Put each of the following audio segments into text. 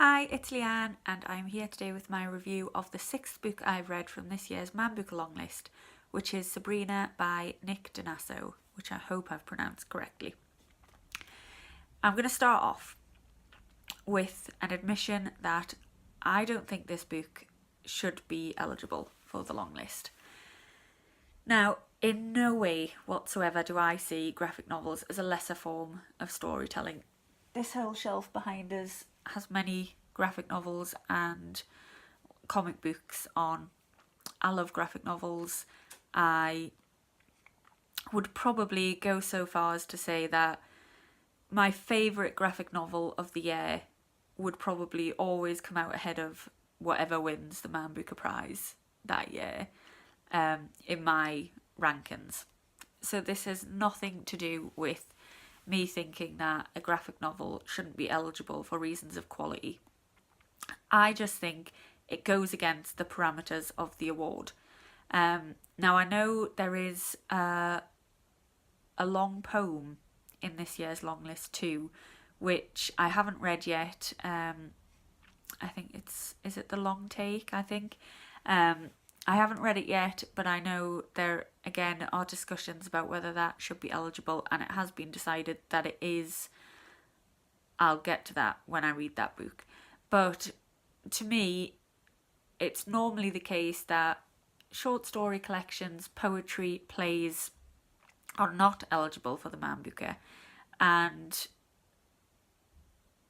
Hi, it's Leanne, and I'm here today with my review of the sixth book I've read from this year's Man Book Longlist, which is Sabrina by Nick Drnaso, which I hope I've pronounced correctly. I'm going to start off with an admission that I don't think this book should be eligible for the longlist. Now, in no way whatsoever do I see graphic novels as a lesser form of storytelling. This whole shelf behind us has many graphic novels and comic books on. I love graphic novels. I would probably go so far as to say that my favourite graphic novel of the year would probably always come out ahead of whatever wins the Man Booker Prize that year in my rankings. So this has nothing to do with me thinking that a graphic novel shouldn't be eligible for reasons of quality. I just think it goes against the parameters of the award. Now I know there is a long poem in this year's long list too, which I haven't read yet. I think is it The Long Take, I think. I haven't read it yet, but I know there again are discussions about whether that should be eligible, and it has been decided that it is. I'll get to that when I read that book. But to me, it's normally the case that short story collections, poetry, plays are not eligible for the Man Booker. And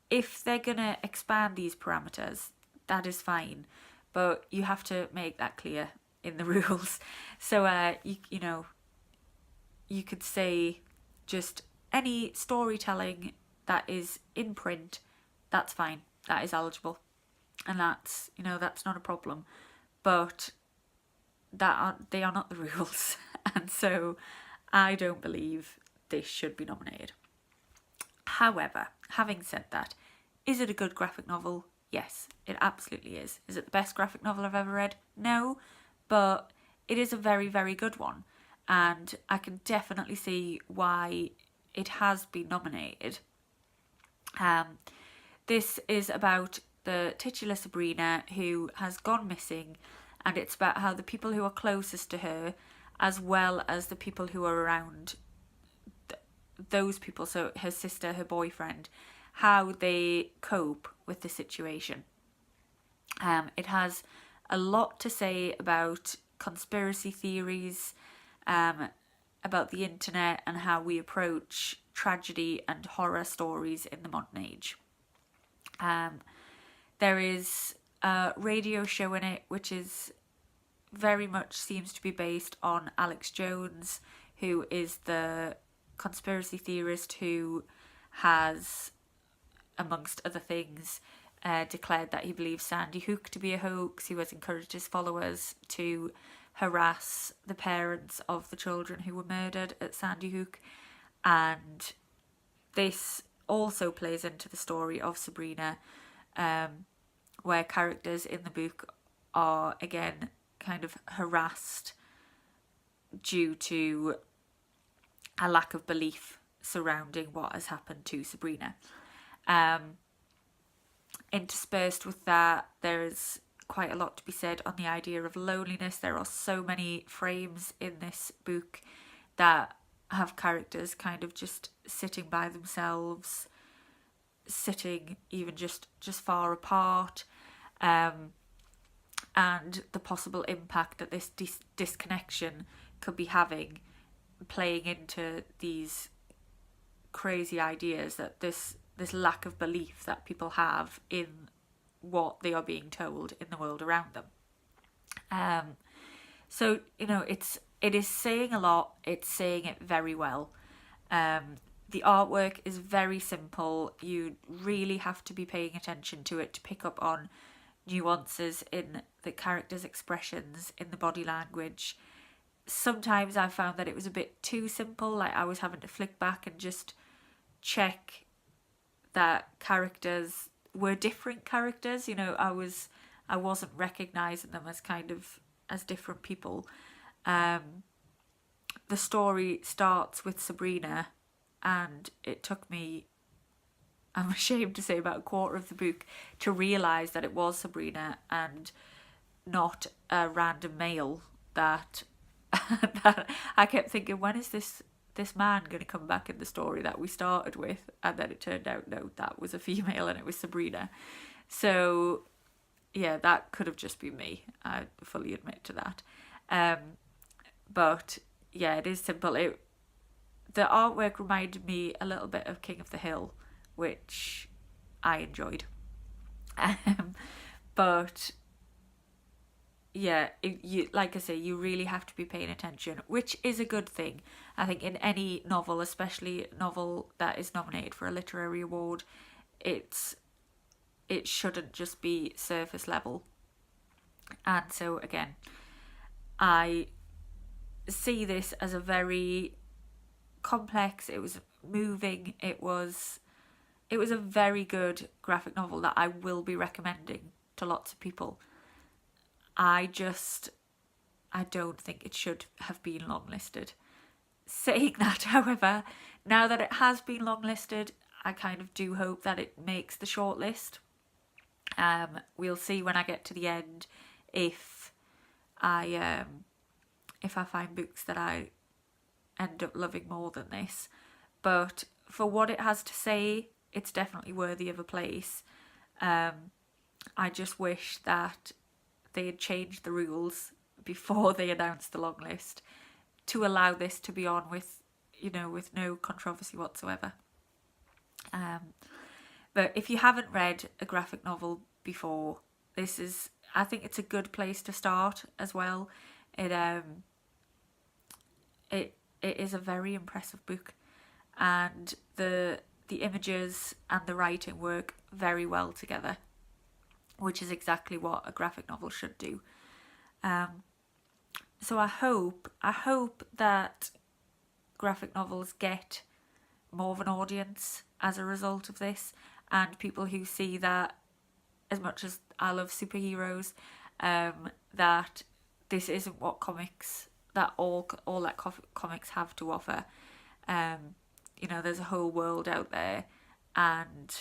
if they're going to expand these parameters, that is fine. But you have to make that clear in the rules. So, you could say just any storytelling that is in print, that's fine. That is eligible. And that's not a problem. But they are not the rules. And so I don't believe this should be nominated. However, having said that, is it a good graphic novel? Yes, it absolutely is. Is it the best graphic novel I've ever read? No, but it is a very, very good one. And I can definitely see why it has been nominated. This is about the titular Sabrina who has gone missing, and it's about how the people who are closest to her, as well as the people who are around those people, so her sister, her boyfriend, how they cope with the situation. It has a lot to say about conspiracy theories, about the internet and how we approach tragedy and horror stories in the modern age. There is a radio show in it which is very much seems to be based on Alex Jones, who is the conspiracy theorist who has, amongst other things, declared that he believes Sandy Hook to be a hoax, who has encouraged his followers to harass the parents of the children who were murdered at Sandy Hook. And this also plays into the story of Sabrina, where characters in the book are again kind of harassed due to a lack of belief surrounding what has happened to Sabrina. Interspersed with that, there's quite a lot to be said on the idea of loneliness. There are so many frames in this book that have characters kind of just sitting by themselves, sitting even just far apart, and the possible impact that this disconnection could be having, playing into these crazy ideas that this lack of belief that people have in what they are being told in the world around them. So it is saying a lot. It's saying it very well. The artwork is very simple. You really have to be paying attention to it to pick up on nuances in the characters' expressions, in the body language. Sometimes I found that it was a bit too simple, like I was having to flick back and just check that characters were different characters. I wasn't recognising them as kind of as different people. The story starts with Sabrina, and it took me I'm ashamed to say, about a quarter of the book to realise that it was Sabrina and not a random male that that I kept thinking, when is this man going to come back in the story that we started with? And then it turned out, no, that was a female and it was Sabrina. So yeah, that could have just been me. I fully admit to that. But yeah, it is simple. The artwork reminded me a little bit of King of the Hill, which I enjoyed. But yeah, you, like I say, you really have to be paying attention, which is a good thing. I think in any novel, especially a novel that is nominated for a literary award, it shouldn't just be surface level. And so again, I see this as a very complex, it was moving, it was a very good graphic novel that I will be recommending to lots of people. I don't think it should have been longlisted. Saying that, however, now that it has been longlisted, I kind of do hope that it makes the shortlist. We'll see when I get to the end if I find books that I end up loving more than this. But for what it has to say, it's definitely worthy of a place. I just wish that they had changed the rules before they announced the long list to allow this to be on with no controversy whatsoever. But if you haven't read a graphic novel before, I think it's a good place to start as well. It is a very impressive book, and the images and the writing work very well together, which is exactly what a graphic novel should do. So I hope that graphic novels get more of an audience as a result of this, and people who see that, as much as I love superheroes, that this isn't what comics, that all that comics have to offer. There's a whole world out there, and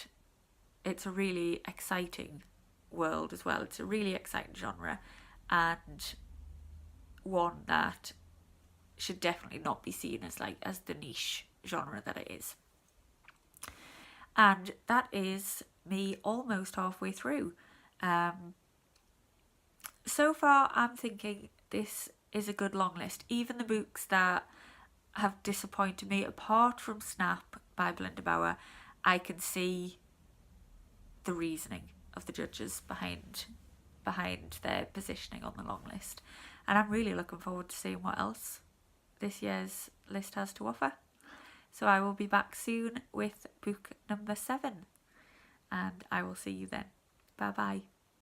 it's a really exciting world as well. It's a really exciting genre, and one that should definitely not be seen as the niche genre that it is. And that is me almost halfway through. So far I'm thinking this is a good long list. Even the books that have disappointed me, apart from Snap by Belinda Bauer, I can see the reasoning of the judges behind their positioning on the long list. And I'm really looking forward to seeing what else this year's list has to offer. So I will be back soon with book number 7, and I will see you then. Bye bye.